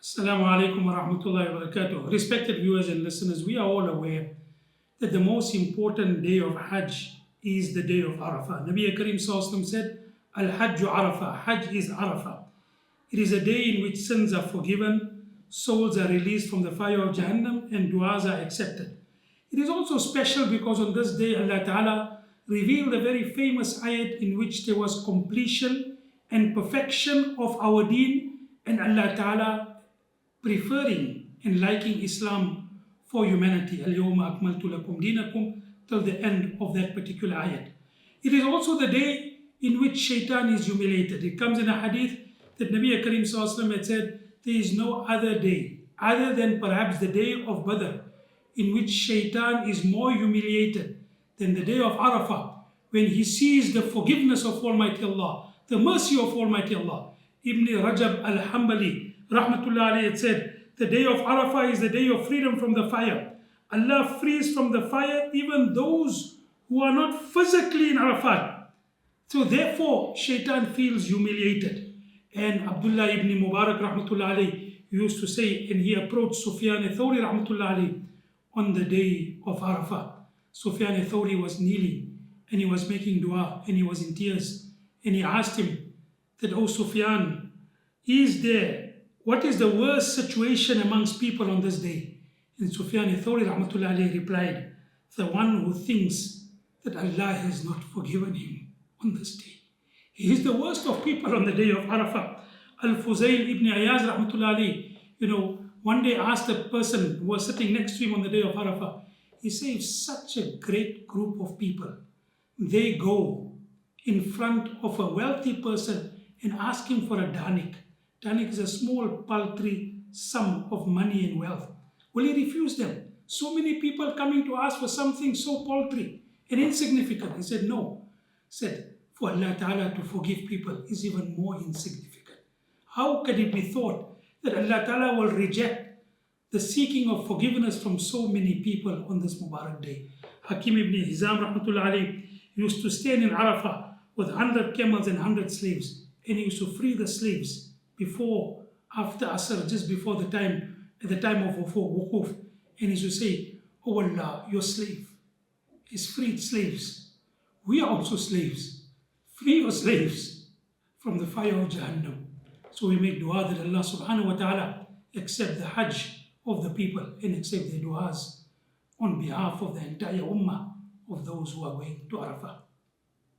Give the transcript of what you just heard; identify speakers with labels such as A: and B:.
A: Assalamu alaikum wa rahmatullahi wa barakatuh. Respected viewers and listeners, we are all aware that the most important day of Hajj is the day of Arafah. Nabi Karim Sallallahu said, Al-Hajju Arafah, Hajj is Arafah. It is a day in which sins are forgiven, souls are released from the fire of Jahannam, and du'as are accepted. It is also special because on this day Allah Ta'ala revealed a very famous ayat in which there was completion and perfection of our deen, and Allah Ta'ala preferring and liking Islam for humanity. Al-Yawma akmaltu lakum dinakum, till the end of that particular ayat. It is also the day in which shaitan is humiliated. It comes in a hadith that Nabi Karim Sallallahu had said, there is no other day other than perhaps the day of Badr in which shaitan is more humiliated than the day of Arafah, when he sees the forgiveness of Almighty Allah, the mercy of Almighty Allah. Ibn Rajab al-Hanbali Rahmatullah alayhi had said, the day of Arafah is the day of freedom from the fire. Allah frees from the fire even those who are not physically in Arafat. So therefore, shaitan feels humiliated. And Abdullah ibn Mubarak Rahmatullah alayhi used to say, and he approached Sufyan al-Thawri Rahmatullah alayhi on the day of Arafah. Sufyan al-Thawri was kneeling and he was making dua and he was in tears. And he asked him that, "O Sufyan, what is the worst situation amongst people on this day?" And Sufyan al-Thawri Rahmatullah alayhi replied, "The one who thinks that Allah has not forgiven him on this day. He is the worst of people on the day of Arafah." Al-Fuzayl ibn Ayaz Rahmatullah alayhi, one day asked a person who was sitting next to him on the day of Arafah, he said, if such a great group of people, they go in front of a wealthy person and ask him for a danik. Danik is a small paltry sum of money and wealth. Will he refuse them? So many people coming to ask for something so paltry and insignificant. He said, no. He said, for Allah Ta'ala to forgive people is even more insignificant. How can it be thought that Allah Ta'ala will reject the seeking of forgiveness from so many people on this Mubarak day? Hakim ibn Hizam Rahmatullah alayhi used to stand in Arafah with 100 camels and 100 slaves, and he used to free the slaves after Asr, just before the time, at the time of Wukuf, and he used to say, "Oh Allah, your slave is freed slaves. We are also slaves. Free your slaves from the fire of Jahannam." So we make dua that Allah subhanahu wa ta'ala accept the Hajj of the people and accept their duas on behalf of the entire ummah of those who are going to Arafah.